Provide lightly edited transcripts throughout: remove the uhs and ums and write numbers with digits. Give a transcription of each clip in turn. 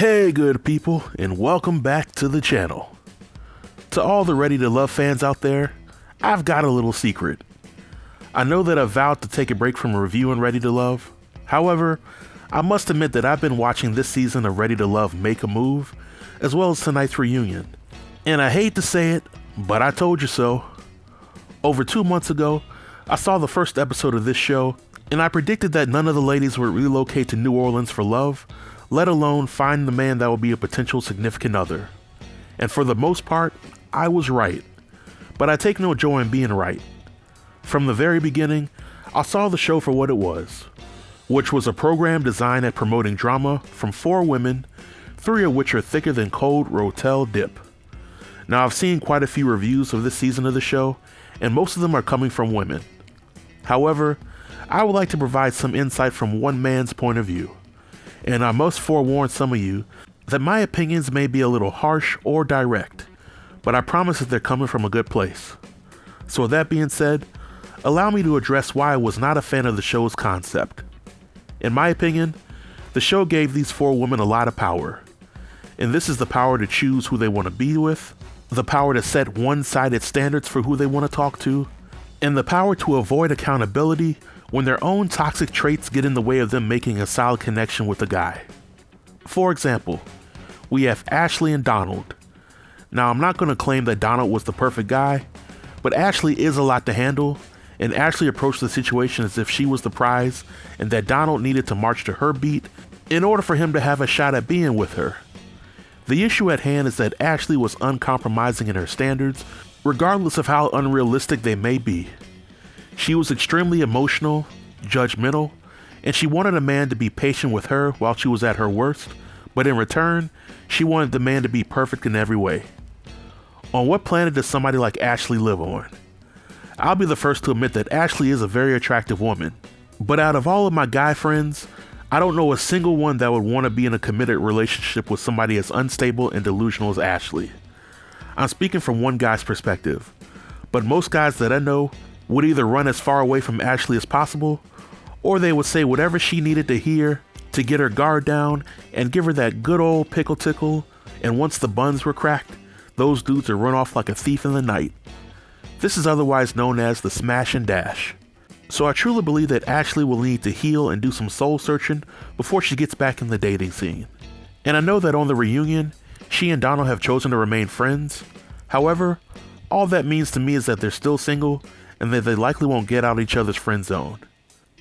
Hey good people, and welcome back to the channel. To all the Ready to Love fans out there, I've got a little secret. I know that I've vowed to take a break from reviewing Ready to Love. However, I must admit that I've been watching this season of Ready to Love make a move, as well as tonight's reunion. And I hate to say it, but I told you so. Over 2 months ago, I saw the first episode of this show, and I predicted that none of the ladies would relocate to New Orleans for love, let alone find the man that would be a potential significant other. And for the most part, I was right. But I take no joy in being right. From the very beginning, I saw the show for what it was, which was a program designed at promoting drama from 4 women, 3 of which are thicker than cold Rotel dip. Now I've seen quite a few reviews of this season of the show, and most of them are coming from women. However, I would like to provide some insight from one man's point of view. And I must forewarn some of you that my opinions may be a little harsh or direct, but I promise that they're coming from a good place. So with that being said, allow me to address why I was not a fan of the show's concept. In my opinion, the show gave these 4 women a lot of power. And this is the power to choose who they want to be with, the power to set one-sided standards for who they want to talk to, and the power to avoid accountability when their own toxic traits get in the way of them making a solid connection with a guy. For example, we have Ashley and Donald. Now I'm not going to claim that Donald was the perfect guy, but Ashley is a lot to handle, and Ashley approached the situation as if she was the prize and that Donald needed to march to her beat in order for him to have a shot at being with her. The issue at hand is that Ashley was uncompromising in her standards, regardless of how unrealistic they may be. She was extremely emotional, judgmental, and she wanted a man to be patient with her while she was at her worst, but in return, she wanted the man to be perfect in every way. On what planet does somebody like Ashley live on? I'll be the first to admit that Ashley is a very attractive woman, but out of all of my guy friends, I don't know a single one that would want to be in a committed relationship with somebody as unstable and delusional as Ashley. I'm speaking from one guy's perspective, but most guys that I know would either run as far away from Ashley as possible, or they would say whatever she needed to hear to get her guard down and give her that good old pickle tickle, and once the buns were cracked, those dudes would run off like a thief in the night. This is otherwise known as the smash and dash. So I truly believe that Ashley will need to heal and do some soul searching before she gets back in the dating scene. And I know that on the reunion, she and Donald have chosen to remain friends. However, all that means to me is that they're still single and that they likely won't get out of each other's friend zone.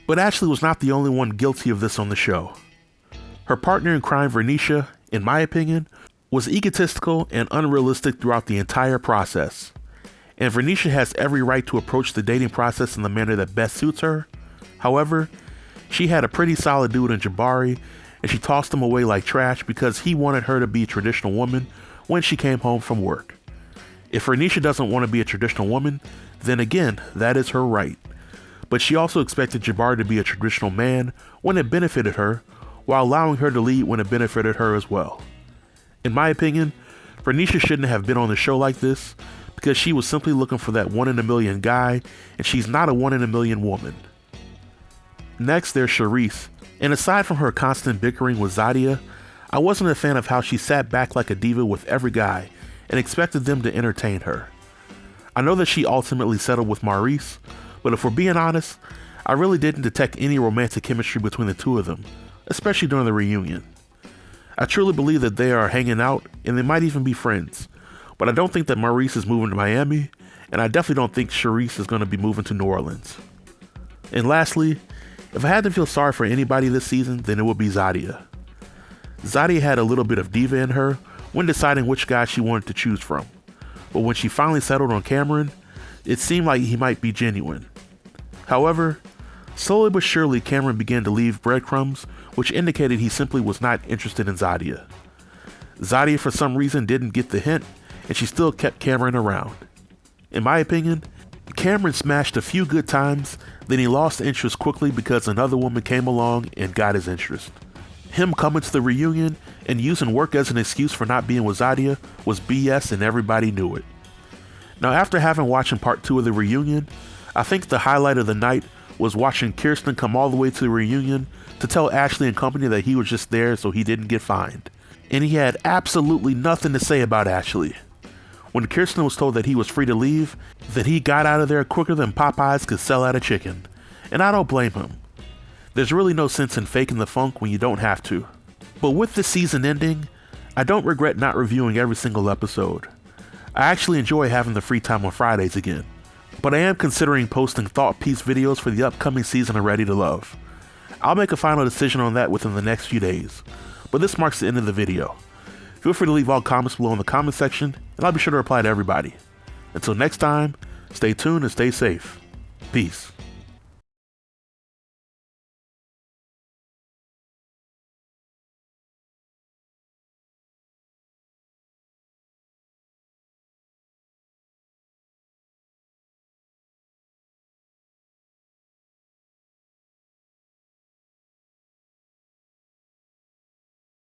But Ashley was not the only one guilty of this on the show. Her partner in crime, Risha, in my opinion, was egotistical and unrealistic throughout the entire process. And Risha has every right to approach the dating process in the manner that best suits her. However, she had a pretty solid dude in Jabari, and she tossed him away like trash because he wanted her to be a traditional woman when she came home from work. If Risha doesn't want to be a traditional woman, then again, that is her right. But she also expected Jabari to be a traditional man when it benefited her, while allowing her to lead when it benefited her as well. In my opinion, Risha shouldn't have been on the show like this, because she was simply looking for that 1 in a million guy, and she's not a 1 in a million woman. Next, there's Sharice, and aside from her constant bickering with Zadia, I wasn't a fan of how she sat back like a diva with every guy and expected them to entertain her. I know that she ultimately settled with Maurice, but if we're being honest, I really didn't detect any romantic chemistry between the two of them, especially during the reunion. I truly believe that they are hanging out and they might even be friends, but I don't think that Maurice is moving to Miami, and I definitely don't think Sharice is going to be moving to New Orleans. And lastly, if I had to feel sorry for anybody this season, then it would be Zadia. Zadia had a little bit of diva in her when deciding which guy she wanted to choose from, but when she finally settled on Cameron, it seemed like he might be genuine. However, slowly but surely Cameron began to leave breadcrumbs, which indicated he simply was not interested in Zadia. Zadia for some reason didn't get the hint, and she still kept Cameron around. In my opinion, Cameron smashed a few good times, then he lost interest quickly because another woman came along and got his interest. Him coming to the reunion and using work as an excuse for not being with Zadia was BS, and everybody knew it. Now, after having watching part 2 of the reunion, I think the highlight of the night was watching Kirsten come all the way to the reunion to tell Ashley and company that he was just there so he didn't get fined. and he had absolutely nothing to say about Ashley. When Kirsten was told that he was free to leave, that he got out of there quicker than Popeyes could sell out a chicken. And I don't blame him. There's really no sense in faking the funk when you don't have to. But with this season ending, I don't regret not reviewing every single episode. I actually enjoy having the free time on Fridays again. But I am considering posting thought piece videos for the upcoming season of Ready to Love. I'll make a final decision on that within the next few days. But this marks the end of the video. Feel free to leave all comments below in the comment section, and I'll be sure to reply to everybody. Until next time, stay tuned and stay safe. Peace.